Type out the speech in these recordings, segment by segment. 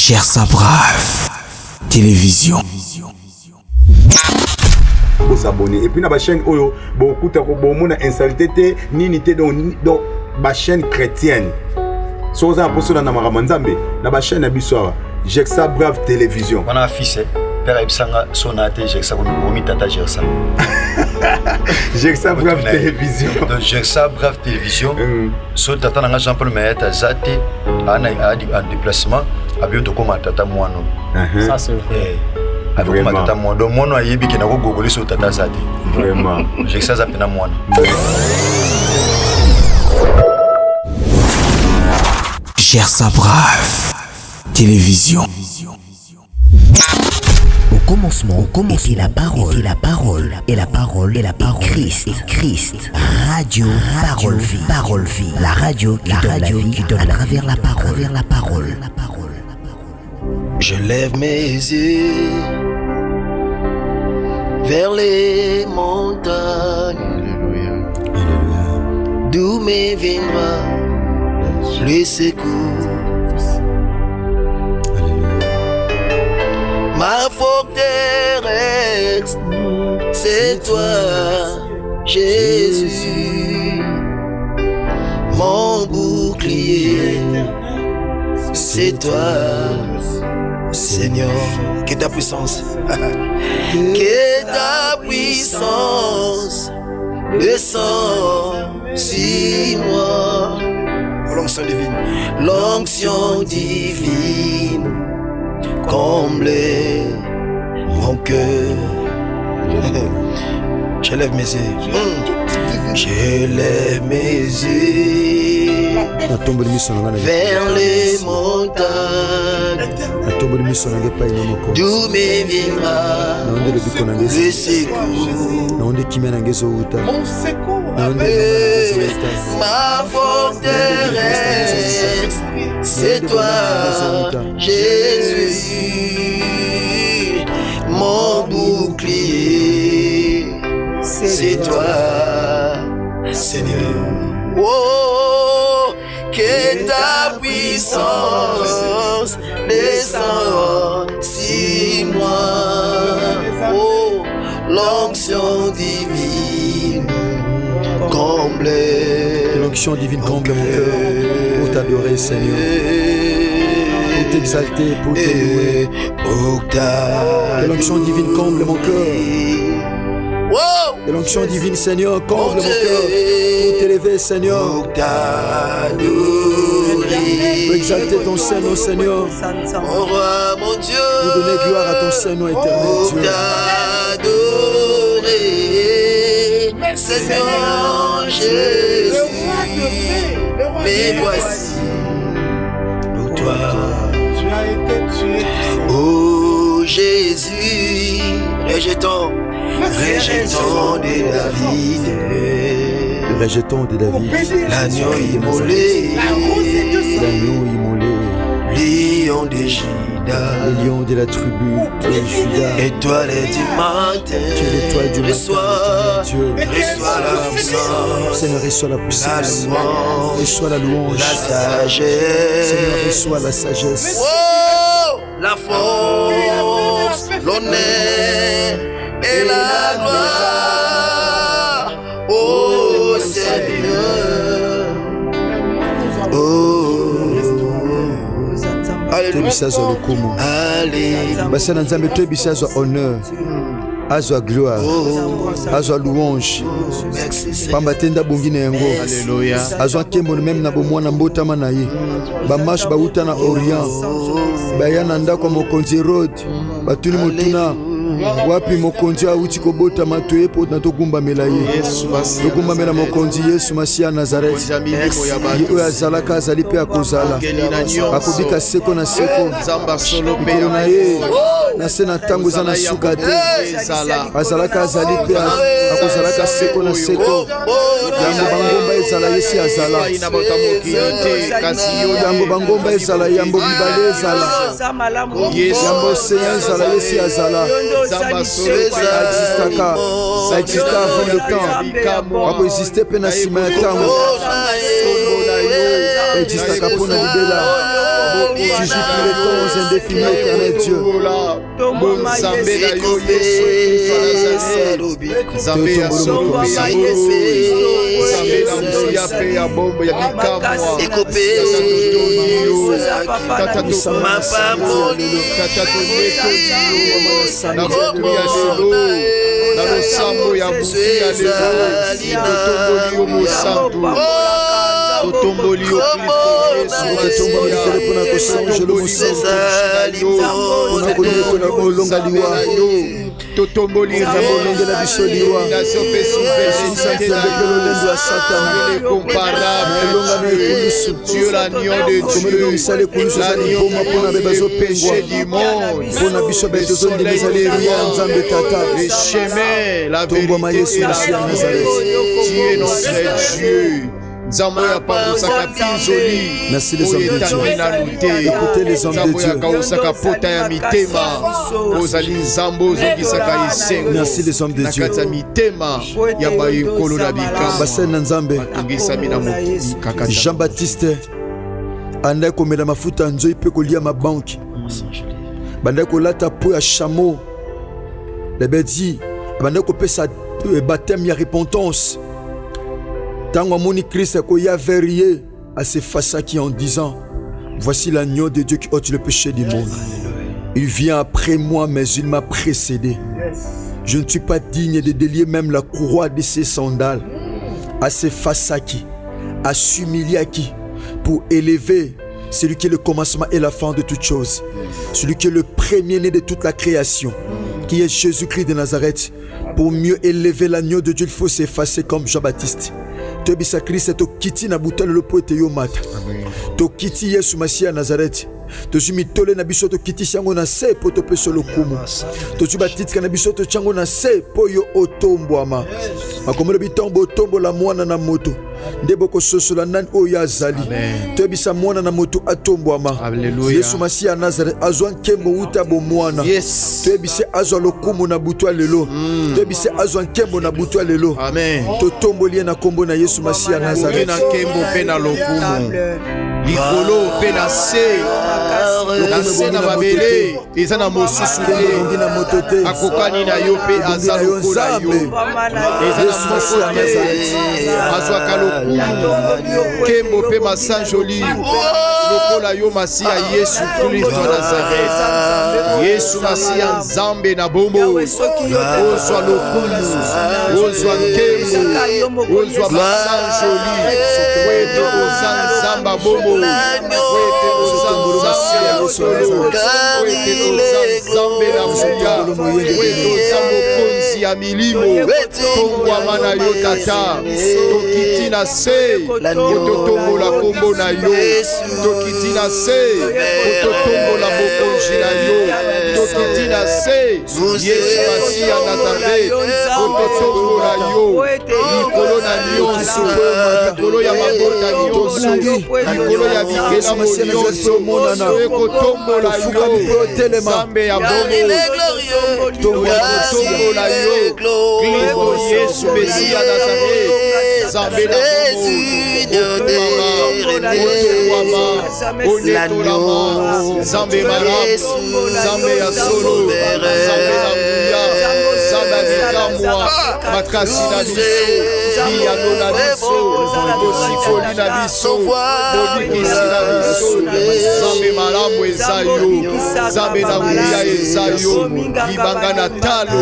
Chersa Brave Télévision. Vous s'abonner et puis na ba chaîne oyo beaucoup ta ko bomona insalté nini te donc ba chaîne chrétienne. Soza poso na maramanzambe na ba chaîne biso Chersa Brave Télévision. On a fils père Ibsanga sonate Chersa ko bomi tata Chersa. Chersa Brave Télévision. Donc Chersa Brave Télévision. So tata na Jean-Paul Maeta zate ana en déplacement abio to koma tata mwano. Ça c'est vrai. Vraiment. Tata mwano donc mono ayebi ke na ko gogoli so tata zate. Vraiment. Chersa za pena mwano. Chersa Brave Télévision. Au commencement, était la parole, et la parole, Christ. Radio, parole vie, la radio qui donne à travers la parole. Je lève mes yeux vers les montagnes, d'où me viendra le secours. Ma forteresse, c'est toi, Jésus. Mon bouclier, c'est toi, Seigneur. Que ta puissance, que ta puissance descend sur moi. L'onction divine comble mon cœur. Je lève mes yeux. Je lève mes yeux vers les montagnes, d'où me viendra le secours. Ma forteresse, c'est toi, Jésus. Mon bouclier, c'est toi, Seigneur. Oh, que ta puissance descend sur moi. Oh, l'onction divine comble. L'onction divine comble mon cœur pour t'adorer, Seigneur. Pour t'exalter, pour te louer. Que l'onction divine comble mon cœur. Que l'onction divine, Seigneur, comble mon cœur pour t'élever, Seigneur. Pour exalter ton Seigneur, Seigneur. Mon roi, mon Dieu. Pour donner gloire à ton Seigneur éternel, Dieu. Seigneur Jésus, mais voici pour toi. Oh Jésus, rejetons de David. Rejetons de David. L'agneau immolé. Lion de Juda, le lion de la tribu de Juda, étoile du matin, reçois la puissance, Seigneur, reçois la puissance, reçois la louange, la sagesse, Seigneur, reçois la sagesse, oh, la force, l'honneur et la gloire, oh Seigneur, oh. Tebisazwa lokumu basana nzambe tebisazwa honneur azwa gloire azwa louange pamba tenda bongi na yango azwa nkembo même na bomwana mbotama na ye bamarche bauta na orient baya na ndako ya mokonzi Herode batuni motuna wapi mokonzi auti kobotama toye po na togumbamela ye togumbamela mokonzi Yesu Masiya Nazareth ye oyo azalaka azali mpe akozala akobika seko na seko mikolo na ye na se na ntango eza na suka te azalaka azali mpe akozalaka seko na seko yango bangomba ezala yesi azala yango bangomba ezala yambo bibale ezala yambo senya ezala yesi azala existaka avant le temps akoexiste mpe na nsima ya ntango existaka mpo na libela Tu joues pour les temps indéfinis, éternel Dieu. Totomboli au totomboli la bisoliwa Dieu l'agneau de Dieu, l'agneau péché du monde, le chemin, la vérité et la vie. Tu es notre Dieu. Merci les hommes de Dieu. Écoutez les hommes de Dieu. Merci les hommes de Dieu. Jean-Baptiste andai komela mafuta nzoi pe kolia mabanki bandai kolata po ya chameau lebedi bandai kopesa baptême ya repentance. Tango amoni Christ akoya verrier à ses façaki en disant: voici l'agneau de Dieu qui ôte le péché du monde. Il vient après moi, mais il m'a précédé. Je ne suis pas digne de délier même la courroie de ses sandales. À ses façaki, à s'humilier pour élever celui qui est le commencement et la fin de toutes choses, celui qui est le premier-né de toute la création, qui est Jésus-Christ de Nazareth. Pour mieux élever l'agneau de Dieu, il faut s'effacer comme Jean-Baptiste. Tobisa Christ to kiti na butale le poete yo mata. To kiti Yesu Masia Nazareth. To jumi tole na biso to kiti sango na se po to peso lo kumu. To juba titka na biso to chango na se po yo otombo ama. Makomelo bitombo otombo la mwana na moto. Ndebo ko soso la nan o ya zali. Tobisa mwana na moto atombo ama. Yesu Masia Nazareth azwan kembo uta bo mwana. Tobise azwa lo kumu na butwa lelo. Tobise azwan kembo na butwa lelo. Amen. To tombo lié na kombo na Yesu Masia Nazareth. Na kembo pe na lo kumu. Likolo pe na se na babele eza na mosusu te akokani na yo pe aza lokola yo eza na mosusu azwaka lokumu kembo pe masanjoli lokola yo Masia Yesu Kristo wa Nazareth. Yesu Masia Nzambe na bombo ozwa lokumu ozwa kembo ozwa masanjoli wete oza Nzamba bombo wete oza Nzambe na muya wete oza mokonzi ya milimo tongwama na yo tata tokiti na se totombola kombo na yo tokiti na se totombola mokonzi na yo tokiti na se Yesu Masia Nazareth totombola yo likolo na nyonso likolo ya mabota nyonso likolo ya bikela nyonso ekotombola yo Nzambe ya bombo tombola yo Kristo Yesu Mesia Nazareth Nzambe na bombo onetolama Nzambe malamu Nzambe ya solo Nzambe na nguya Nzambe abikamwa makasi na biso biyano na biso bosikoli na biso bodikisi na biso Nzambe malamu eza yo Nzambe na nguya eza yo libanga na talo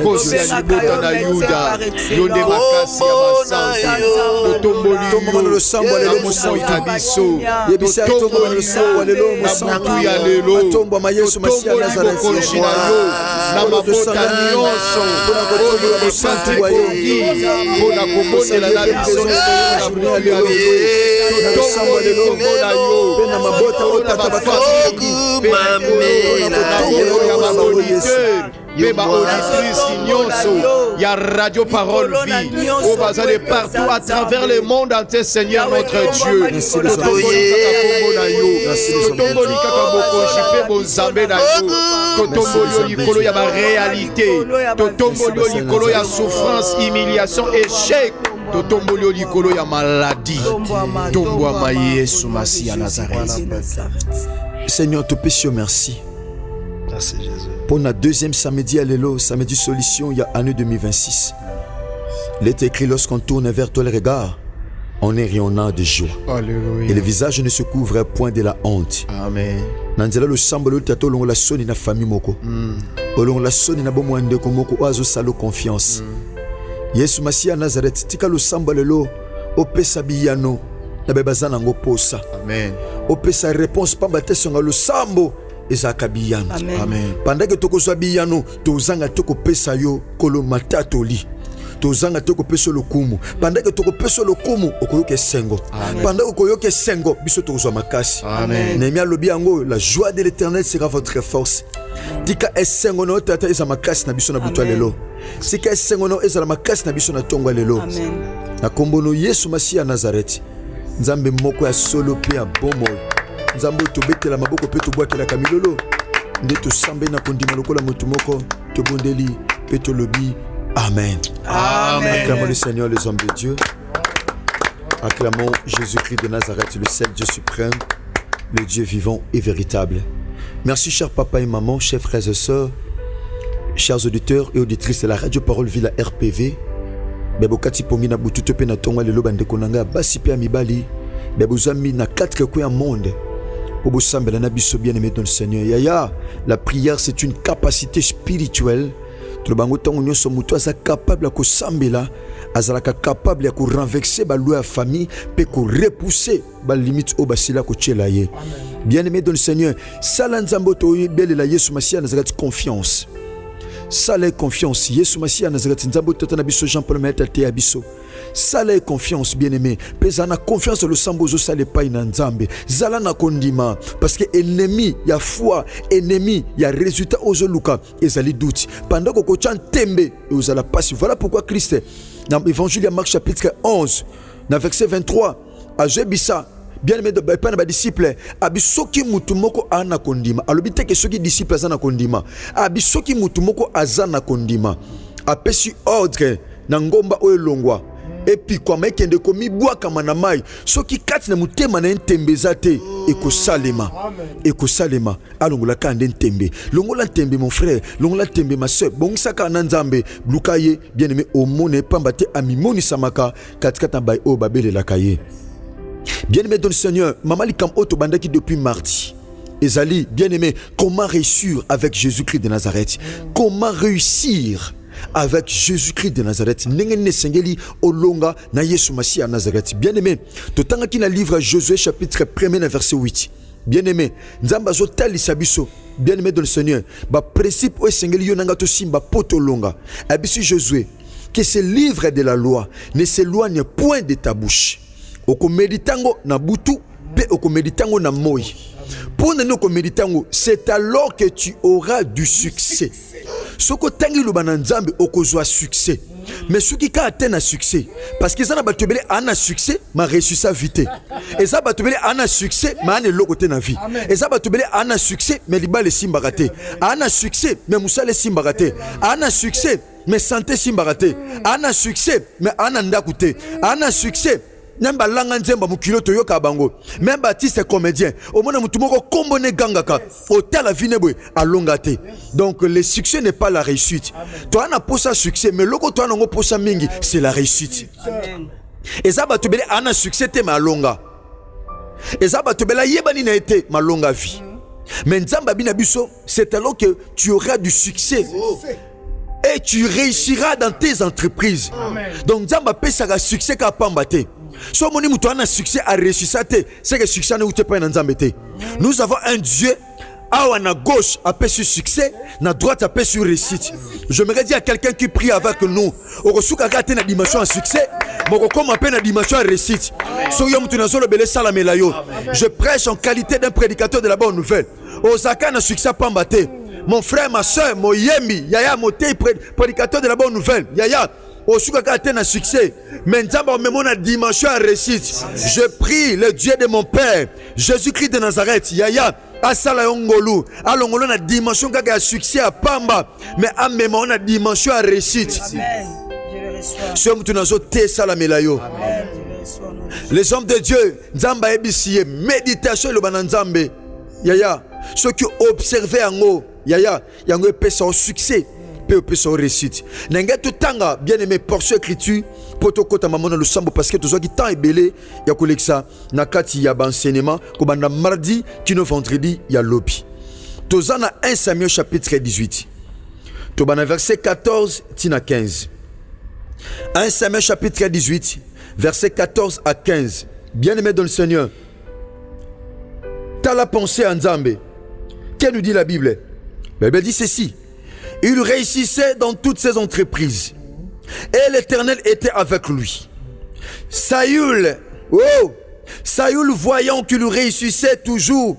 kosi ya libota na Yuda yo nde makasi ya masanzi totomboli yo na mosoi na biso totomboli yo na butu ya lelo totomboli bokonzi na yo na mabota nyonso oyo mosantu bongi mpona kobondela na biso na butu ya lelo totomboli kombo na yo na mabota otabafasi ya bamoniteur mpe baauditrice nyonso ya Radio Parole Vie oyo baza de partout à travers le monde entier. Seigneur notre Dieu totomboli kaka kombo na yo totomboli kaka bokonzi mpe bonzambe na yo totomboli yo likolo ya baréalité totomboli yo likolo ya souffrance humiliation échec totomboli likolo ya maladie tombwama Yesu Masi ya Nazareth. Seigneur, te péchons merci. Merci Jésus. Pour notre deuxième samedi à l'élo, samedi solution, il y a année 2026. Il est écrit, lorsqu'on tourne vers toi le regard, on est rayonnant de joie. Alléluia. Et le visage ne se couvre point de la honte. Amen. Nanzela le samba le tato longo la soni na famille moko. Olongo la soni na bomo ande ko moko oazo salo confiance. Yesu Masia Nazareth tika le samba lelo opesa biyano na bebazana ngo posa. Amen. Opesa réponse pamba tesonga le sambo ezaka biyano. Amen. Pendant que toko so biyano tozanga toko pesa yo kolo matatoli. Tozanga toko peso lokumu. Pendant que toko peso lokumu okoyoke sengo. Pendant que okoyoke sengo biso toko makasi. Amen. Némia lobi yango, la joie de l'Éternel sera votre force. Tika esengo no tata eza makasi na biso na butwa lelo. Tika esengo no eza makasi na biso na tonga lelo. Na kombono Yesu Masia Nazareth. Nzambe moko ya solo pe ya bomo. Nzambe tobetela maboko pe tobwakela kamilolo. Nde to sambe na kondima lokola mutu moko to bondeli pe to lobi. Amen. Amen. Acclamons le Seigneur, les hommes de Dieu. Acclamons Jésus-Christ de Nazareth, le seul Dieu suprême, le Dieu vivant et véritable. Merci, chers papa et maman, chers frères et sœurs, chers auditeurs et auditrices de la Radio Parole Villa RPV. Bebokati pomina bututo pe na tonga lelo bande konanga basi pe amibali. Bebozami na 4 coins du monde. Pour vous sembler na biso bien-aimé dans le Seigneur. Yaya, la prière c'est une capacité spirituelle. Tout le monde est capable de s'ambela, capable de renverser la loi de famille, de repousser les limites au basila ko tchelaye. Bien-aimé dans le Seigneur, salanzambo to belle la Yesu Masia Nazareth confiance. Sale confiance, Yesu Masia Nazareth nzambo tata biso Jean-Paul Maître te abiso. Sale confiance, bien-aimé. Pesana confiance le sambozo sale pa ina nzambe. Zala na kondima parce que ennemi ya foi, ennemi ya résultat ozo luka ezali doute. Pendant que kochan tembe ozala passe. Voilà pourquoi Christ dans l'évangile de Marc chapitre 11 dans verset 23 a jebisa bien-aimé de pas na disciple abisoki mutu moko ana kondima. Alobi te ke soki disciple azana kondima. Abisoki mutu moko azana kondima. Apesi ordre na ngomba oyo longwa. Et puis kwa maikende komi bwaka manamai soki kati na mutema na ntembeza te ekosalema ekosalema alongola kande ntembe longola ntembe mon frère longola ntembe ma sœur bongisaka na nzambe lukaye bien-aimé omone pamba te amimoni samaka katikata bay o babele lakaye. Bien-aimé dans le Seigneur, maman likam oto bandaki depuis mardi. Ezali, bien-aimé, comment réussir avec Jésus-Christ de Nazareth? Comment réussir avec Jésus-Christ de Nazareth? Nengene sengeli olonga na Yesu Masia Nazareth. Bien-aimé, totanga ki na livre Josué chapitre 1 verset 8. Bien-aimé, nzamba zo talisa biso. Bien-aimé dans le Seigneur, ba principe o sengeli yo nanga to simba poto longa. Abisu Josué, que ce livre de la loi ne s'éloigne point de ta bouche. Oko meditango na butu pe oko meditango na moi. Pour ne pas meditango, c'est alors que tu auras du succès. Soko tangi lubana nzambe okozwa succès. Mais ceux qui atteint un succès, parce que ça n'a pas tobelé un succès, ma réussite sa vite. Et ça va tobelé un succès, mais un locoté na vie. Et ça va tobelé un succès, mais liba les simbaraté. Un succès, mais moussa les simbaraté. Un succès, mais santé simbaraté. Un succès, mais ananda coûté. Un succès. Nemba langa nzemba mukilo toyoka bango même artiste comédien au mona mutu moko kombone gangaka hôtel la vinebwe alongate. Donc le succès n'est pas la réussite. Toi na posa succès mais loko toi nango posa mingi c'est la réussite. Et ça ba tobele ana succès te malonga. Et ça ba tobela yebani na été malonga vie. Mais nzamba bina biso c'est alors que tu auras du succès. Et tu réussiras dans tes entreprises. Amen. Donc nzamba pesa succès ka pambate. So moni mutu ana succès a réussi ça te c'est que succès ne outé pas nzambe te. Nous avons un Dieu à na gauche a péché succès, na droite a péché réussite. J'aimerais dire à quelqu'un qui prie avec nous, okosuka kate na dimension en succès, moko comme peine na dimension en réussite. So yo mutu na zolo belé salamela yo. Je prêche en qualité d'un prédicateur de la bonne nouvelle. Osaka na succès pambate. Mon frère, ma soeur, mon yemi, yaya, moté, prédicateur de la bonne nouvelle, yaya, au soukaka un succès, mais nzamba même na dimension à réussite. Je prie le Dieu de mon Père, Jésus-Christ de Nazareth, yaya, asala yongolu, alongolo na dimension kaka succès à pamba, mais en même na dimension à réussite. so mutu nazo te salamela yo. Les hommes de Dieu, Nzamba ebisiye méditation le bana Nzambe. Yaya, ceux qui observaient en haut, yaya, yango epesa au succès, pe epesa au réussite. Nenge tutanga bien aimé portion écriture poto kota mamona le sambo parce que tozo ki temps ebelé ya koleksa na kati ya enseignement ko banda mardi kino vendredi ya lobi. Tozana 1 Samuel chapitre 18. Tobana verset 14 tina 15. 1 Samuel chapitre 18 verset 14 à 15. Bien-aimé dans le Seigneur, t'as la pensée en Nzambe. Qu'est-ce nous dit la Bible? La Bible dit ceci: il réussissait dans toutes ses entreprises et l'Éternel était avec lui. Saül, voyant qu'il réussissait toujours,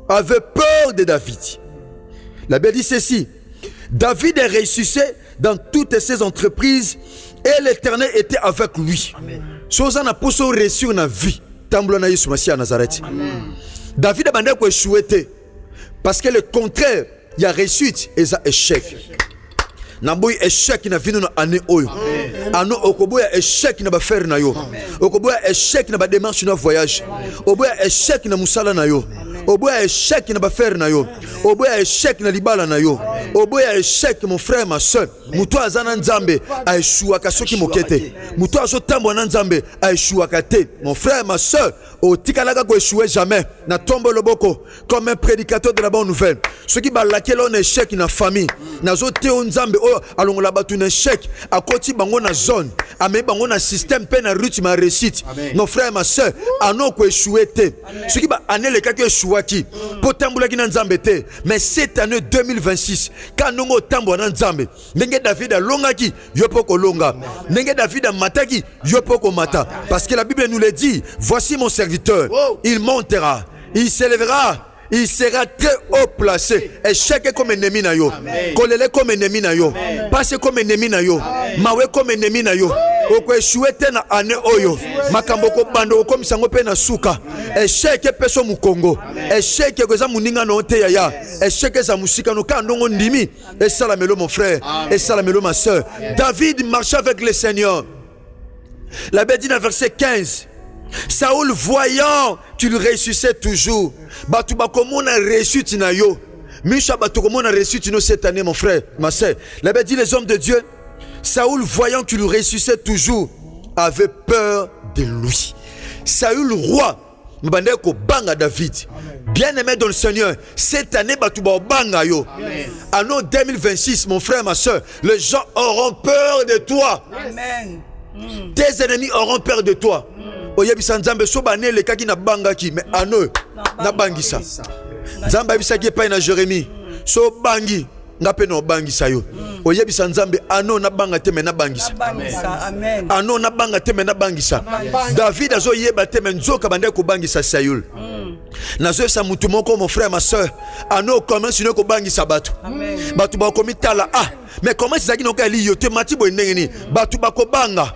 avait peur de David. La Bible dit ceci: David réussissait dans toutes ses entreprises et l'Éternel était avec lui. Chose en a poussé réussir na vie. Tambola na Yesu Masiya Nazareth. David a bandé ko échoué parce que le contraire, il y a réussite et ça échec. Namboy échec na vino na année oyo. Ano okoboya échec na ba faire na yo. Okoboya échec na ba démarche na voyage. Oboya échec na musala na yo. Oboya échec na ba faire na yo. Oboya échec na libala na yo. Oboya échec mon frère ma soeur. Muto azana Nzambe a échoué ka soki mokete. Muto azo tambo na Nzambe a échoué ka te. Mon frère ma soeur, o tikalaka ko échouer jamais. Na tombe loboko comme un prédicateur de la bonne nouvelle. Ceux qui balake l'on échec na famille. Na zo te Nzambe alongo la batu na échec à côté bango na zone ame bango na système pe na rythme ma réussite. Mon frère ma soeur ano ko échoué te ce qui ba année le kaki échoué ki potambula ki na Nzambe te mais cette année 2026 quand nongo tambo na Nzambe ndenge David a longa ki yopo ko longa ndenge David a mataki yopo ko mata parce que la Bible nous le dit: voici mon serviteur, il montera, il s'élèvera, il sera très haut placé. Échec comme ennemi na yo, kolele comme ennemi na yo, passe comme ennemi na yo, mawe comme ennemi na yo. Oko échoué te na année oyo, makambo ko bando ko misango pe na suka. Échec peso mu Congo, échec ko za muninga no te yaya, échec za musika no ka ndongo ndimi. Et salamelo mon frère, et salamelo ma soeur. David marchait avec le Seigneur. La Bible dit dans verset 15: Saoul voyant qu'il réussissait toujours, batu bakomona réussite na yo. Misha batu komona réussite no cette année mon frère, ma sœur. La Bible dit les hommes de Dieu, Saoul voyant qu'il réussissait toujours, avait peur de lui. Saül roi, mbande ko banga David. Bien-aimé dans le Seigneur, cette année batu ba banga yo. En 2026 mon frère, ma sœur, les gens auront peur de toi. Amen. Tes ennemis auront peur de toi. Oyebisa Nzambe so bané le kaki na banga ki mais ano na bangisa. Nzambe bisa ki pa na Jérémie. So bangi ngape no bangisa yo. Oyebisa Nzambe ano na banga te mais na bangisa. Amen. Ano na banga te mais na bangisa. David azo yeba te mais nzoka bande ko bangisa Saül. Nazo sa mutu moko mon frère ma soeur. Ano comment sino ko bangisa batu. Batu ba ko mitala mais comment c'est ça qui no ka li yo te mati bo ndengeni. Batu ba ko banga.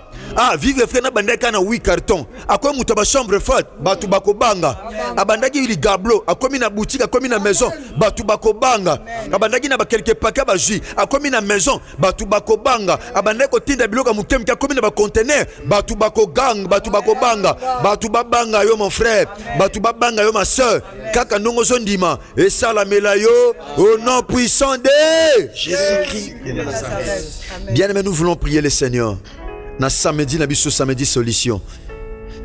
Vive frère na bandaka na 8 carton. Akomi mutu ba chambre forte, batu bako banga. Abandaki ili gablo, akomi na boutique, akomi na maison, batu bako banga. Abandaki na ba quelques paquets ba jus, akomi na maison, batu bako banga. Abandaki ko tinda biloko mutem ki akomi na ba conteneur, batu bako gang, batu bako banga. Batu ba banga yo mon frère, batu ba banga yo ma soeur. Kaka ndongo sondima, et salamela yo au nom puissant de Jésus-Christ de Nazareth. Bien-aimés, nous voulons prier le Seigneur. Na samedi na biso samedi solution.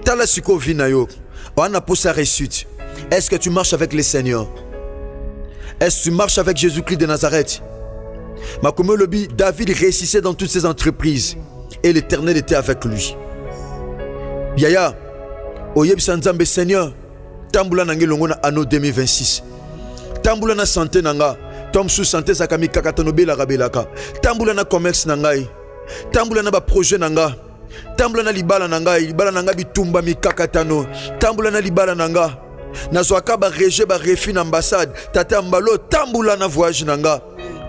Tala siko vina yo. Wana posa réussite. Est-ce que tu marches avec le Seigneur? Est-ce que tu marches avec Jésus-Christ de Nazareth? Makomo lobi, David réussissait dans toutes ses entreprises et l'Éternel était avec lui. Yaya, oyeb sanzambe Seigneur, tambula nange longo na anno 2026. Tambula na santé nanga, tom sous santé zakami kakatonobe la rabelaka. Tambula na commerce nangai. Tambula na ba projet nanga, tambula na libala nanga bitumba mikakatano, tambula na libala nanga, nazwaka ba rejet ba refi na ambassade, tata mbalo tambula na voyage nanga,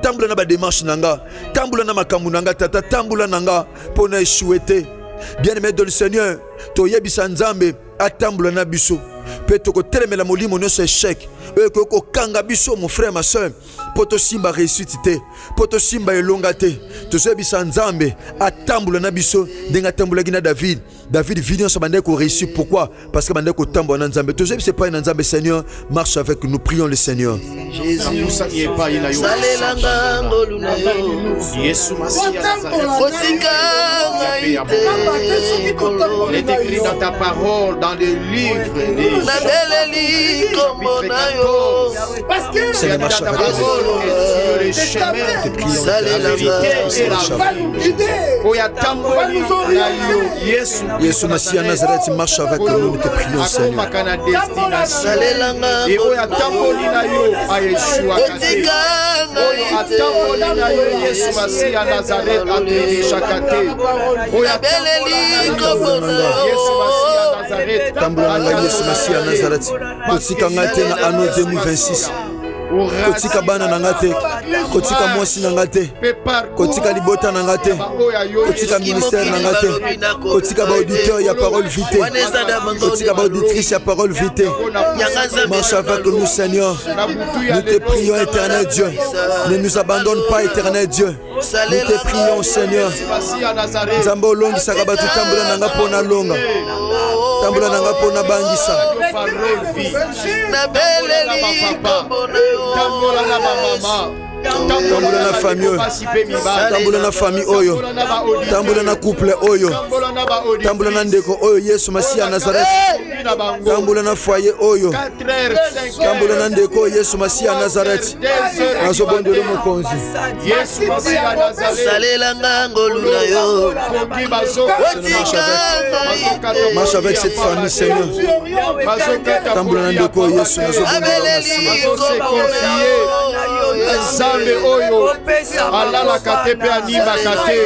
tambula na ba démarche nanga, tambula na makambu nanga, tata tambula nanga, pona échouer te. Bien-aimé dans le Seigneur, toyebisa Nzambe atambula na biso, mpe tokotelemela molimo nyonso échec oyo kokanga biso mon frère ma soeur mpo tosimba réussite te mpo tosimba elonga te tozoyebisa nzambe atambola na biso ndenge atambolaki na david vidi nyonso bandeki koréussir. Pourquoi? Parce que bandeki kotambola na nzambe. Tozoyebisa epai na nzambe. Seigneur, marche avec nous, prions le Seigneur. Il est écrit dans ta parole, dans les livres, Seigneur, marche avec nous. les chemins, la vérité et la vie. Yesu Masiya Nazareth, marche avec nous, nous te prions, Seigneur. Tambolanga Yesu Masiya Nazareth, kotika ngate na ano 2026. Kotika bana na ngate, kotika mwasi na ngate, kotika libota na ngate, kotika ministère na ngate, kotika ba auditeur ya parole vité, kotika ba auditrice ya parole vité. Marche avec nous, Seigneur. Nous te prions, éternel Dieu. Ne nous abandonne pas, éternel Dieu. Nous te prions, Seigneur. Nzambo longi sakabatu tambola nanga pona longa. Tambola nanga pona bangisa. Tambola na mama. Tambola na famille oyo, tambola na famille oyo, tambola na couple oyo, tambola na ndeko oyo Yesu Masiya Nazareth, tambola na foyer oyo, tambola na ndeko Yesu Masiya Nazareth. Nazobondela mokonzi Yesu Masiya Nazareth. Salela ngangolu na yo. Marche avec cette famille, Seigneur. Tambola na ndeko Yesu nazobondela Nzambe oyo alalaka te mpe animaka te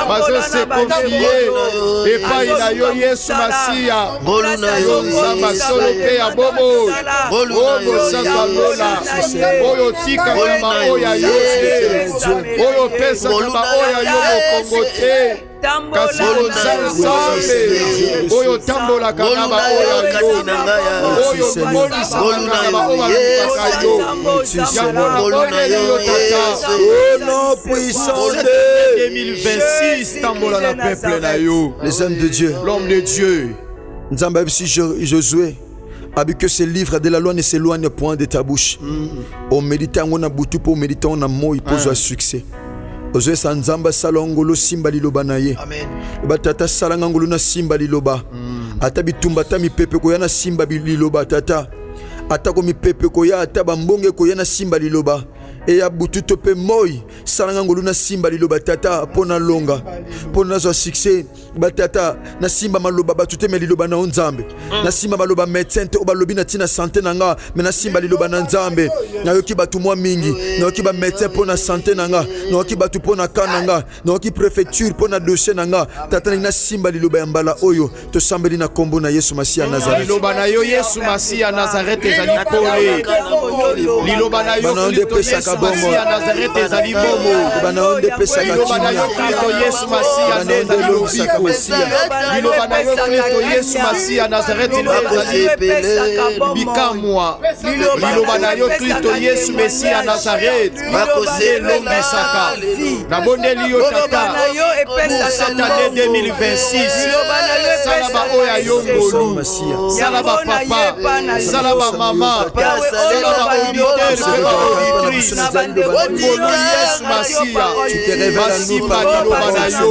bazose konfie epai na yo Yesu Masiya yo nzamba solo mpe ya bobo oyo sanzalola oyo tikaka baoyo ya yo te oyo opesaka baoyo ya yo mokongo te kasi oza nzambe oyo tambolaka na baoyo ya yo oyo monisaka na baoyo balukaka yo yango naboneli yo tata au nom puissant de 2026 tambola na peuple na yo les hommes de Dieu, l'homme de Dieu. Nzamba si Josué abi que ce livre de la loi ne s'éloigne point de ta bouche. On médite on a butu pour méditer on a moi pour avoir succès. Ozoe sa nzamba salongolo simba liloba na ye. Amen. Batata salanga ngolo na simba liloba. Ata bitumba ta mipepe ko yana simba liloba tata. Ata ko mipepe ko ya ata bambonge ko yana simba liloba. E ya butu tope moi salanga ngolo na simba liloba tata pona longa. Pona zo succès batata na simba maloba batute me liloba na nzambe. Na simba maloba médecin te obalobi na tina santé nanga me na simba liloba na nzambe. Na yoki batu mwa mingi, na yoki ba médecin pona santé nanga, na yoki batu pona kananga, na yoki préfecture pona dossier nanga. Tata na simba liloba mbala oyo to sambeli na kombo na Yesu Masiya Nazareth. Liloba na yo Yesu Masiya Nazareth ezali pole. Liloba na yo Yesu Masiya Nazareth ezali bomo. Liloba na yo Kristo Yesu Masiya ezali lobiko. Liloba na yo Kristo Yesu Masiya Nazareth ezali bikamwa. Liloba na yo Kristo Yesu Masiya Nazareth elombisaka. Nabondeli yo tata pour cette année 2026. Salaba oya yo ngolu, salaba papa, salaba mama, salaba auditeur, auditrice. Ngolu Yesu Masiya, Masimba liloba na yo,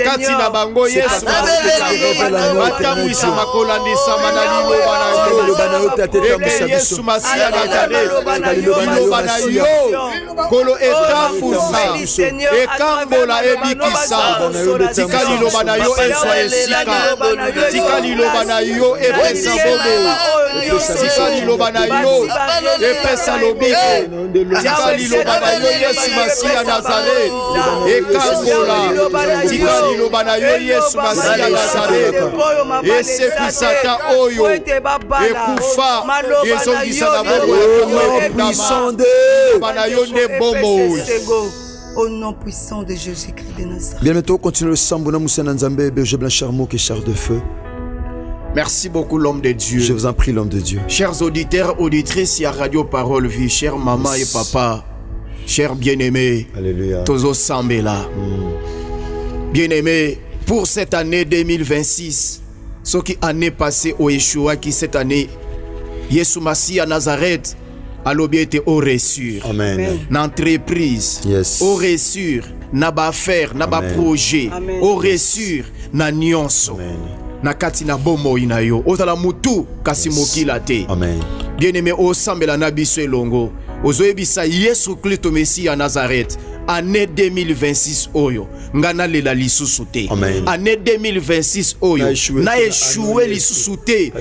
kati na bango Yesu Masiya, matamwisa makolandisa na liloba na yo, eke Yesu Masiya Nazareth, liloba na yo, kolo etambusa, ekambola ebikisa, tika liloba na yo ezwa esika, tika liloba na yo epesa bobo, tika liloba na yo epesa lobiko, tika liloba na yo Yesu Masiya Nazareth, ekambola, tika liloba na yo Yesu Masiya Nazareth, esekwisata oyo ekufa ezongisa na bobo liloba na yo nde bomo. Au nom puissant de Jésus-Christ de Nazareth. Bien, maintenant, on continue le sambo na Moussa Nzambe, berger blanc charmeau qui char de feu. Merci beaucoup l'homme de Dieu. Je vous en prie, l'homme de Dieu. Chers auditeurs, auditrices, il y a Radio Parole Vie, chers maman et papa, chers bien-aimés, Alléluia. Tozo Sambela. Bien-aimés, pour cette année 2026, ce qui année passée au Yeshua, qui cette année, Yesu Massi à Nazareth, a l'obéité au reçu. Amen. N'entreprise, Yes. au reçu, n'a pas affaire, n'a pas Amen. projet, Amen. au reçu, na nyonso. Amen. Na kati na bomo inayo ozala mutu kasi mokila te. Amen. Bien-aimé osambela na biso elongo ozoyebisa Yesu Kristo Messie ya Nazareth. Année 2026 oyo ngana lela lisusu te. Amen. Année 2026 oyo na échoué lisusu te.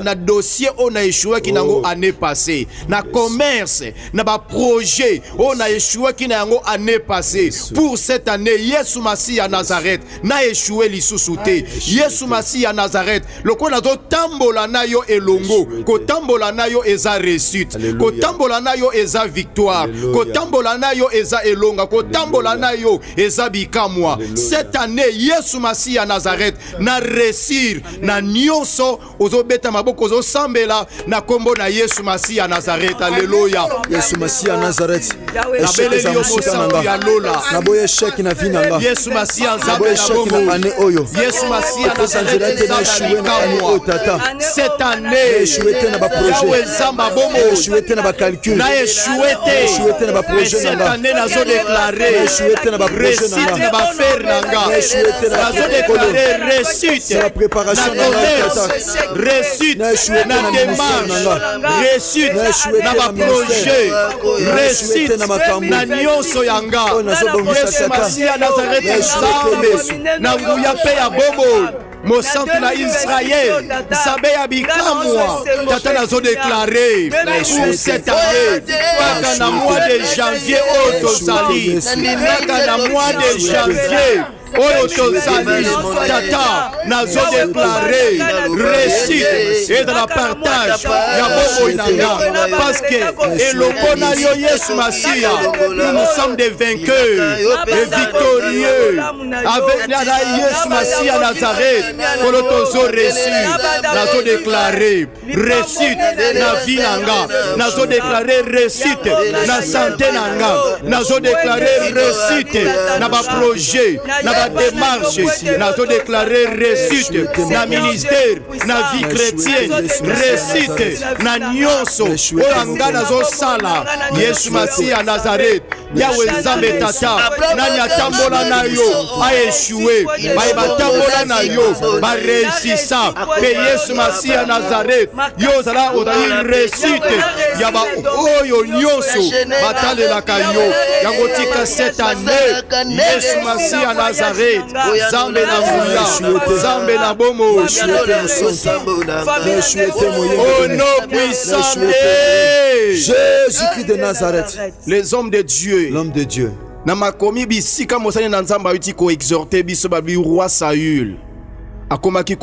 Na dossier on a échoué ki nango année passée. Na commerce, na ba projet on a échoué ki nango année passée. Pour cette année Yesu Massi ya Nazareth na échoué lisusu te. Yesu Massi ya Nazareth lokola zo tambola na yo elongo ko tambola na yo eza réussite ko tambola na yo eza victoire ko tambola na yo eza elonga ko tambola na yo eza bikamwa. Cette année Yesu Massi ya Nazareth na réussir na nyonso ozobeta maboko ozosambela na kombo na Yesu Massi ya Nazareth. Alléluia. Yesu Massi ya Nazareth. Nabeleli yo mosantu ya lola. Naboye échec na vie nanga. Yesu Massi ya Naboye Nzambe na échec na bongo. année oyo. Yesu Massi ya Osanzela Nazareth te na échoué na année oyo tata. cette année Échoué te na ba Yahweh projet. Nzamba bomo Échoué te na ba calcul. na échoué Échoué te na ba te. projet Cette nanga. année nazo déclaré Échoué te na ba projet réussite nanga. na ba faire nanga. Échoué te na ba Nazo déclaré réussite C'est la préparation na nanga commerce, tata. réussite Na échoué te na na démarche, ministère réussite Na échoué na te ba na ministère. projet, Na réussite échoué te na makambo. na nyonso yanga. Oh, nazo bongisa Yesu tata. Massi ya Nazareth Na échoué te Nzambe na nguya pe ya bobo mosantu na Israël Nzambe ya bikamwa tata nazo déclaré pour cette année kaka na mois de janvier oyo tozali kaka na mois de janvier oyo tozali tata nazo déclaré réussite et de la partage ya bobo inanga parce que eloko na yo Yesu Massia nous sommes des vainqueurs et victorieux avec la Yesu Massia Nazareth kolo tozo reçu nazo déclaré réussite na vie nanga nazo déclaré réussite na santé nanga nazo déclaré réussite na ba projet na ba démarche nazo déclaré réussite na ministère na vie chrétienne réussite na nyonso oyo nga nazo sala Yesu Massia Nazareth Yahweh Nzambe tata nani atambola na yo aéchoué baye batambola na yo baréussissa pe Yesu Massia Nazareth yo ozala réussite ya ba oyo nyonso batalelaka yo yango tika cette année Yesu Massia Nazareth Nzambe na nguya Nzambe na bomo au nom puissant de Jésus-Christ de Nazareth. les hommes de Dieu L'homme de Dieu. na makomi bisika mosani na Nzambe ayuti koexhorte biso babi roi Saül akomaki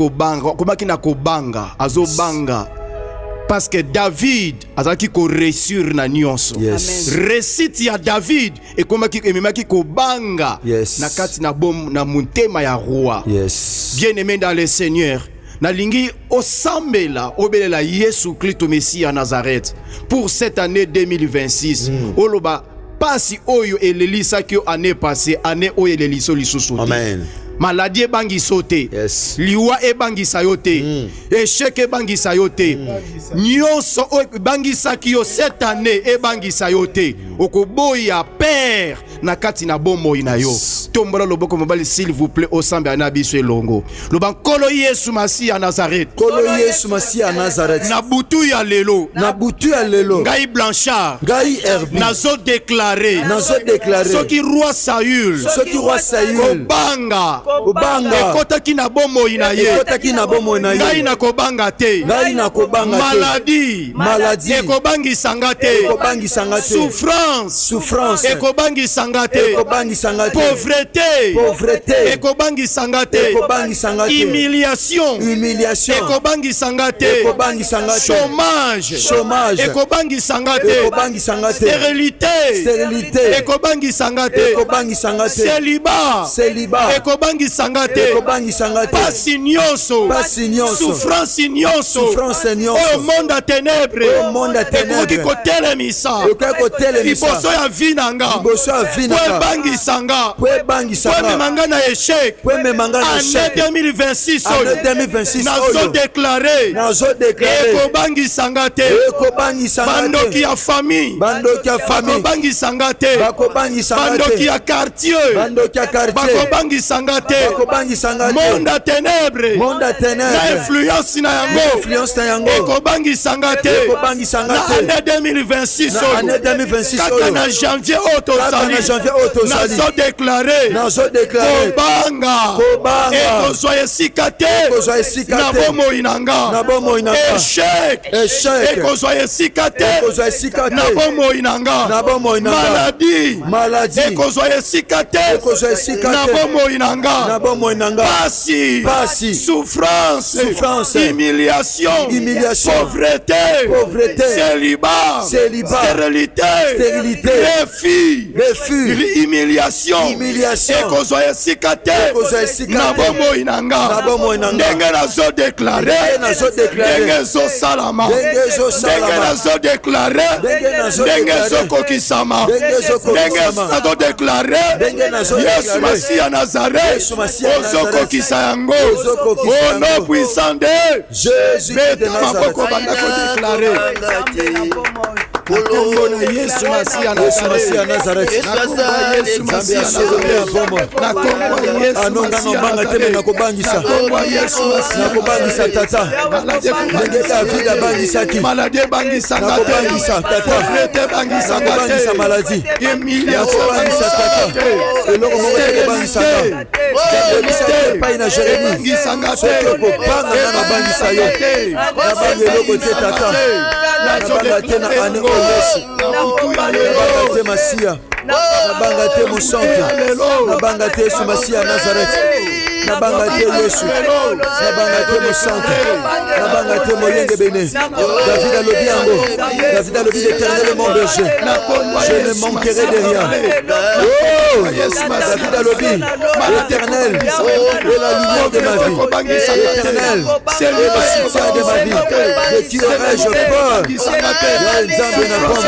na kobanga azobanga parce que David azalaki ko réussir na nyonso. Yes. Réussite ya David ememaki kobanga Yes. na kati na bom na motema ya roi. Yes. Bien-aimé dans le Seigneur, nalingi osambela obelela Yesu Kristo Messie ya Nazareth pour cette année 2026. Oloba pasi oyo elelisaki yo année passée, année oyo eleliso lisusu te. Amen. Maladie ebangisa te. Yes. Liwa ebangisa yo te. Échec ebangisa yo te. Nyonso oyo ebangisaki yo cette année ebangisa yo te. Okoboya père na kati na bomoi na yo. Tombola loboko mobali s'il vous plaît osambe na biso elongo. Loba nkolo Yesu Massi ya Nazareth. Kolo Yesu Massi ya Nazareth. Na butu ya lelo. Na butu ya lelo. Ngai Blanchard. Ngai Herbi. Nazo déclarer. Nazo déclarer. Soki roi Saül. Soki roi Saül. Kobanga. Obanga. Ekotaki na bomoi na ye. Ekotaki na bomoi na ye. Ngai na kobanga te. Ngai na kobanga te. Maladie. Maladie. Ekobangisa te. Ekobangisa te. Souffrance. Souffrance. Ekobangisa te. Ekobangisa te. Pauvreté. Pauvreté. Ekobangisa te. Ekobangisa te. Humiliation. Humiliation. Ekobangisa te. Ekobangisa te. Chômage. Chômage. Ekobangisa te. Ekobangisa te. Stérilité. Stérilité. Ekobangisa te. Ekobangisa te. Célibat. Célibat. Ekobangisa ekobangisa te pasi nyonso souffrance nyonso oyo monde ya ténèbre ekoki kotelemisa liboso ya vi na nga po ebangisa nga po emema nga na échec année 2026 oyo nazodeklare ekobangisa nga te bandoki ya famille bakobangisa nga te bandoki ya quartier bakobangisa nga te monde ya ténèbre na influence na yango ekobangisa nga te na année 2026 oyo kaka na janvier oyo tozali nazodéklare kobanga ekozwa esika te na bomoi na nga échec ekozwa esika te na bomoi na nga maladie ekozwa esika te na bomoi na nga pasi souffrance humiliation pauvreté célibat stérilité refus humiliation ekozwa esika te na bomoi na nga ndenge nazodeklare ndenge ezosalama ndenge nazodeklare ndenge ezokokisama ndenge nazodeklare yesu masiya nazareth ozokokisa yango au nom puissant de beta maboko banda kodeklare nakombo na yesu masiya nazareth nakobangisa tata ndenge david abangisaki maladi ebangisanga te nakobangisa maladi nakobangisa tata eloko moko ekobangisanga epai na jeremi soki okobanga na nabangisa yo nabanga eloko te tata nabanga te na ane oyo yesu nabanga te masiya nabanga te mosantu nabanga te yesu masiya nazareth nabanga te yesu nabanga te mosantu nabanga te moyenge bene david alobi yango david alobi l'éternel est mon berger je ne manquerai de rien david alobi l'éternel est la lumière de ma vie l'éternel est le soutien de ma vie de qui aurais-je peur nzambe na bombo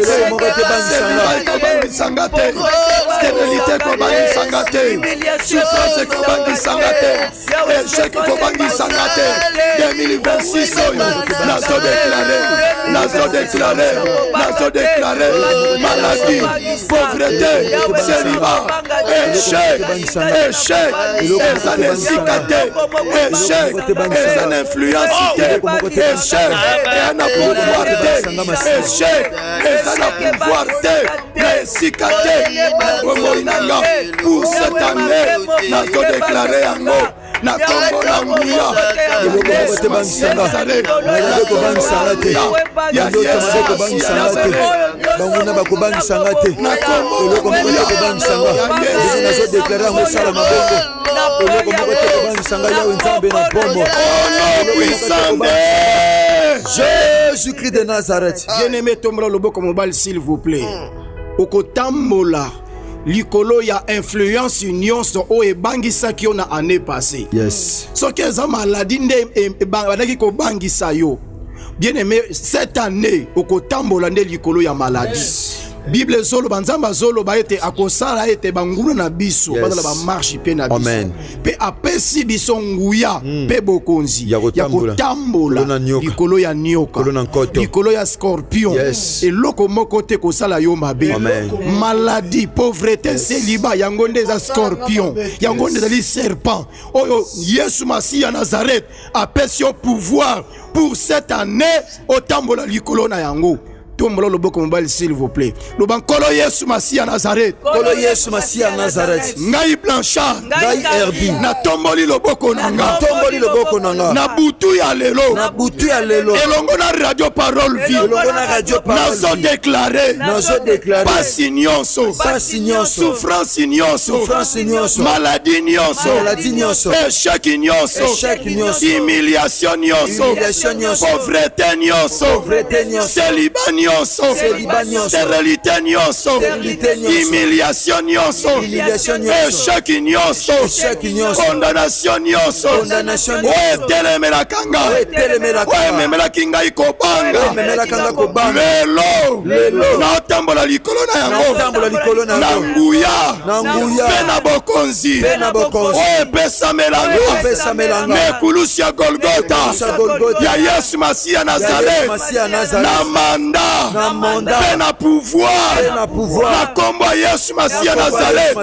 eloko moko tebangisanga stérilité kobangisanga te souffrance kobangisanga te échec kobangisanga te 2026 oyo nazodeklare maladie pauvreté célibat échec eza na esika te échec eza na influence te échec eza na pouvoir te échec eza na pouvoir te na esika te bomoi na nga pour cette année nazodeklare yango na kombo na nguya eloko moko te bangisanga nakobangisanga te yandoto makobangisanga te banguna bakobangisanga te eloko moko te kobangisanga ezi nazodeklare yango esala mabongo eloko moko te kobangisanga yawe nzambe na bombo Jésus-Christ de Nazareth. Bien-aimé, tombola loboko mobile s'il vous plaît. Okotambola likolo ya influence nyonso o ebangisaki yo na année passée. Yes. Soki eza maladie nde badaki kobangisa yo. Bien-aimé, cette année okotambola nde likolo ya maladie. Yes. Bible zolo banzamba zolo ba ete akosala ete banguna na biso badala ba marche pe na biso pe apesi biso nguya pe bokonzi ya kotambola likolo ya nyoka likolo ya scorpion eloko moko te kosala yo mabe maladie pauvreté célibat yango nde za scorpion yango nde za serpent oyo Yesu Masiya Nazareth apesi yo pouvoir pour cette année otambola likolo na yango. Tombola loboko mobile s'il vous plaît. Lobankolo Yesu Masiya Nazareth. Kolo Yesu Masiya Nazareth. Ngai Blanchard. Ngai Herbi. Na tomboli loboko nanga. Tomboli loboko nanga. Na butu ya lelo. Na butu ya lelo. Elongo na radio parole vie. Elongo na radio parole vie. Nazo déclarer. Nazo déclarer. Pasi nyonso. Pasi nyonso. Souffrance nyonso. Souffrance nyonso. Maladie nyonso. Maladie nyonso. Échec nyonso. Échec nyonso. Humiliation nyonso. Humiliation nyonso. Pauvreté nyonso. Pauvreté nyonso. Célibat nyonso. nyonso, stérilité nyonso, humiliation nyonso, échec nyonso, condamnation nyonso, oyo etelemelaka nga, oyo ememelaki ngai kobanga, lelo naotambola likolo na yango, na nguya mpe na bokonzi oyo epesamelanga na ekulusi ya golgota ya yesu masiya nazareth, na manda mpe na pouvoir na kombo ya yesu masiya nazareth,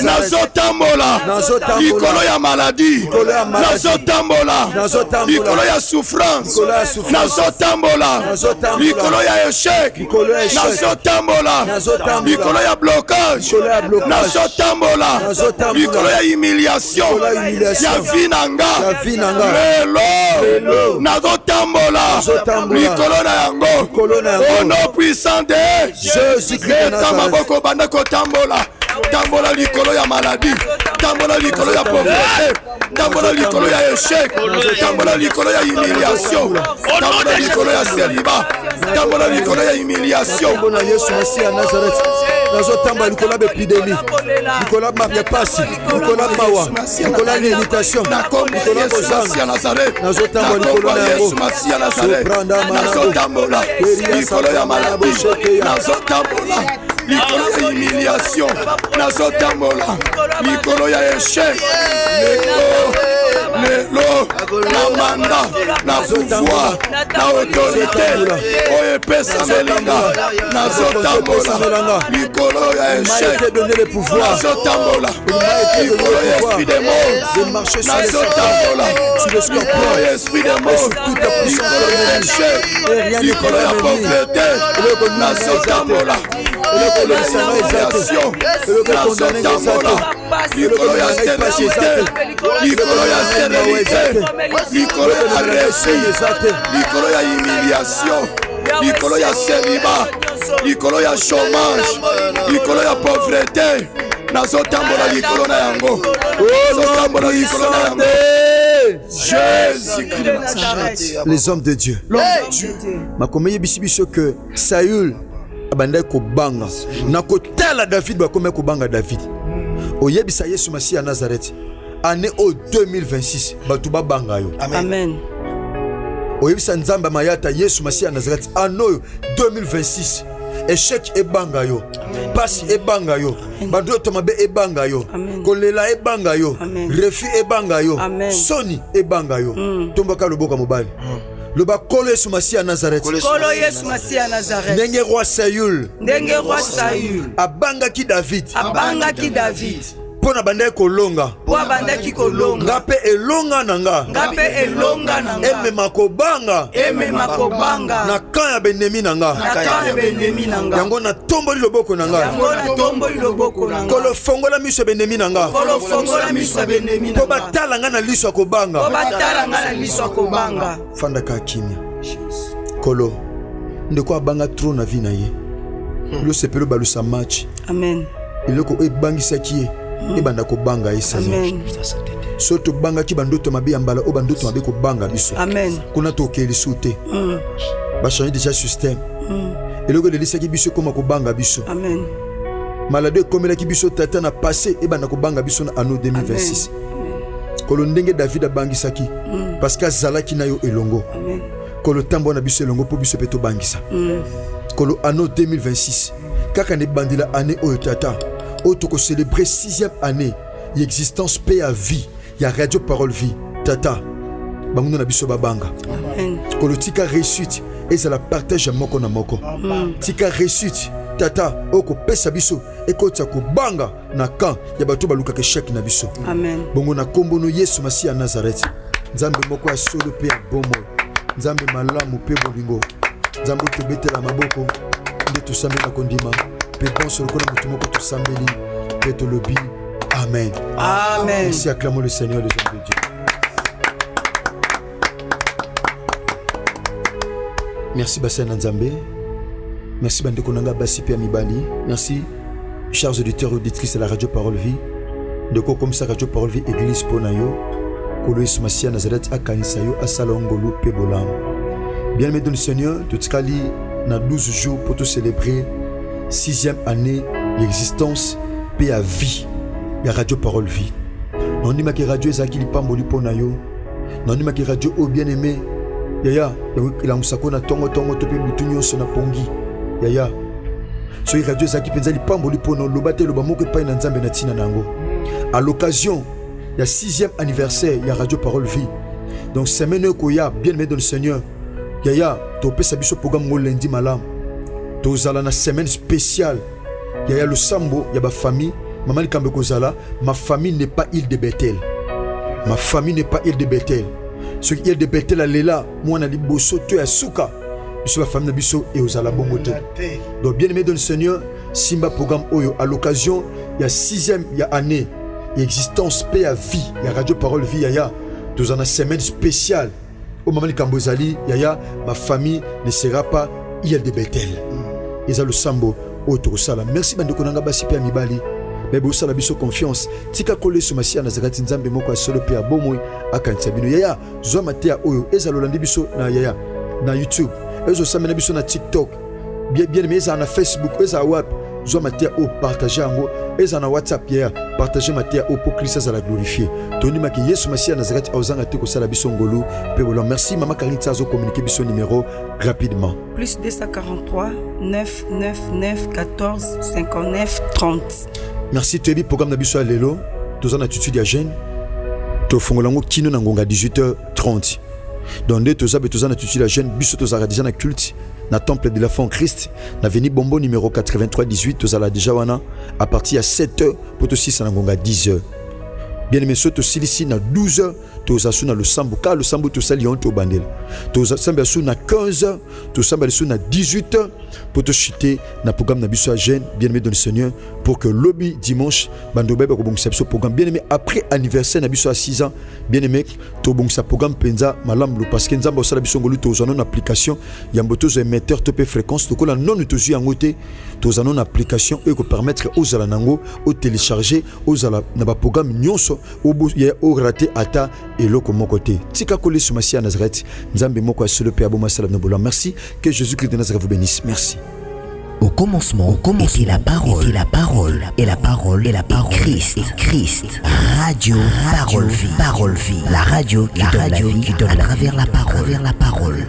nazotambola likolo ya maladi, nazotambola likolo ya souffrance, nazotambola likolo ya échec, nazotambola likolo ya blocage, nazotambola likolo ya humiliation ya vie na nga, lelo nazotambola likolo na yango au nom puissant de Jésus. Leta maboko banda kotambola, tambola likolo ya maladie, tambola likolo ya pauvreté, tambola likolo ya échec, tambola likolo ya humiliation, tambola likolo ya célibat, tambola likolo ya humiliation. Bona Yesu Masiya Nazareth, nazotamba likolo ya épidémie, likolo ya pasi, likolo ya mawa, likolo ya limitation, likolo ya kozanga, nazotamba likolo ya Yesu Masiya Nazareth, nazotambola likolo ya maladie, nazotambola likolo ya humiliation, nazotambola likolo ya échec, lelo na manda, na pouvoir, na autorité oyo epesamelinga, nazotambola likolo ya échec, nazotambola likolo ya esprit de mort, nazotambola likolo ya esprit de mort, likolo ya échec, likolo ya pauvreté, nazotambola likolo ya humiliation, nazotambola likolo ya stérilité, likolo ya stérilité, likolo ya réussite, likolo ya humiliation, likolo ya célibat, likolo ya chômage, likolo ya pauvreté, nazotambola likolo na yango, nazotambola likolo na yango. Jésus-Christ. Les hommes de Dieu. Makomeye bisibiso que Saül abandai kobanga na kotala David bakomeye kobanga David. Oyebisa Yesu Masiya Nazareth. Année au 2026 bato babanga yo. Amen. Oyebisa Nzamba Mayata Yesu Masiya Nazareth année 2026 échec ebanga yo, pasi ebanga yo, badoto mabe ebanga yo, kolela ebanga yo, refus ebanga yo, soni ebanga yo. Tombaka loboka mobali. Loba kolo Yesu Masiya Nazareth. Kolo Yesu Masiya Nazareth. Ndenge roi Saül. Ndenge roi Saül. Abangaki David. Abangaki David. Pona bandaki kolonga. Po bandaki kolonga. Ngape elonga nanga. Ngape elonga nanga. Emema kobanga. Emema kobanga. Na kanya benemi nanga. Na kanya benemi nanga. Yango na tomboli loboko nanga. Yango na tomboli loboko nanga. Kolo fongola miso benemi nanga. Kolo fongola miso benemi nanga. Po batala nga na liso akobanga. Po batala nga na liso akobanga. Fanda ka kimia. Kolo ndeko abanga trop na vie na ye. Lo sepelo balusa match. Amen. Iloko ebangisaki ye. Ebanda kobanga ye. Amen. Soto banga ki bandoto mabe ya mbala o bandoto mabe kobanga biso. Amen. Kuna tokeli sute. Ba changer déjà système. Eloko de lisaki biso koma kobanga biso. Amen. Malade komela ki biso tata na passé ebanda kobanga biso na anno 2026. Kolo ndenge David abangisaki parce que zalaki na yo elongo. Amen. Kolo tambo na biso elongo po biso peto bangisa. Kolo anno 2026 kaka ne bandila année oyo tata auto célébrer 6e année l'existence paix à vie ya radio parole vie tata banguno na biso babanga. Amen. Kolo tika réussite et ça la partage moko na moko. Tika réussite tata oko pesa biso ekota ko banga na kan ya bato baluka ke chèque na biso. Amen. Bongo na kombo no Yesu Masiya Nazareth. Nzambe moko ya solo pe ya bomo. Nzambe malamu pe bolingo. Nzambe to betela maboko nde to sambela kondima. Pe bon sur le mutu moko to sambeli pe to lobi. Amen. Amen. Merci, acclamons le Seigneur, les hommes de Dieu. Merci Bassin Nzambe. Merci Bande Konanga Basi Pia Mibali. Merci chers auditeurs et auditrices de la radio Parole Vie. De quoi comme ça radio Parole Vie Église Ponayo. Kolo Yesu Masiya Nazareth Akanisayo Asalongolo Pebolam. Bien-aimé dans le Seigneur, tout ce kali na 12 jours pour te célébrer 6e année d'existence paix à vie ya Radio Parole Vie. Non ni ma ki radio ezaki lipamboli pona yo. Non ni ma ki radio o bien aimé. Yaya, il a musako na tongo to pe butu nyonso na pongi. Yaya. So radio ezaki penza lipamboli pona lobate loba moko pa na nzambe na tina nango. À l'occasion il y a 6e anniversaire il y a Radio Parole Vie. Donc semaine koya bien aimé dans le Seigneur. Yaya, to pe sabiso programme mo lundi malam. To zala na semaine spéciale. Yaya le sambo, ya ba famille, maman likambe kozala, ma famille n'est pas île de Bethel. Ma famille n'est pas île de Bethel. Ce qui est de Bethel alela, moi na liboso to ya suka. Biso la famille na biso et ozala bongote. Donc bien aimé dans le Seigneur, Simba programme oyo à l'occasion, il y a 6e année, existence paix à vie, il y a Radio Parole Vie yaya. Dans une semaine spéciale, au moment de Kambozali, yaya, ma famille ne sera pas île de Bethel. Et ça le sambo, autre sala. Merci bandeko nanga basi pe mibali. Mais bo sala biso confiance. Tika kole sumasia na zakati nzambe moko solo pe abomoy akantia bino. Yaya, zo matea oyo eza lolandi biso na yaya na YouTube. Ezo samena biso na TikTok. Bien mais na Facebook, eza WhatsApp. Zo matea o partager yango. Eza na WhatsApp yaya, partager matea o pour Christ ça la glorifier. Toni maki Yesu masia na zakati ozanga te ko sala biso ngolu. Pe bolo merci maman Karinta zo communiquer biso numéro rapidement. Plus 243 999 14 59 30. Merci Tebi programme na biso lelo. Tozana attitude ya jeune. To fongolango kino na ngonga 18h30. Donc dès tozana attitude ya jeune biso tozara déjà na culte na temple de la foi en Christ na veni bombo numéro 83 18 tozala déjà wana à partir à 7h pour to 6 na ngonga 10h. Bien aimé soto silisi na 12h tozasu na le sambo car le sambo to sali on to bandel tozasamba su na 15h tozasamba su na 18h pour te chuter na programme na biso jeune bien aimé dans le Seigneur pour que lobby dimanche bando bebe ko bongisa biso programme bien aimé après anniversaire na biso à 6 ans bien aimé to bongisa programme penza malam lo parce que nzamba osala biso ngolu tozana na application ya mboto zo émetteur to pe fréquence to ko la non tozu yangote tozana na application et ko permettre aux ala nango au télécharger aux ala na ba programme nyonso au raté ata et l'autre côté. Tika kole sumasia Nazareth. Nzambe moko asolo pe aboma salam na bola. Merci que Jésus-Christ de Nazareth vous bénisse. Merci. Au commencement était la parole, et la parole, Christ. Radio Parole Vie, la radio qui donne la vie à travers la parole.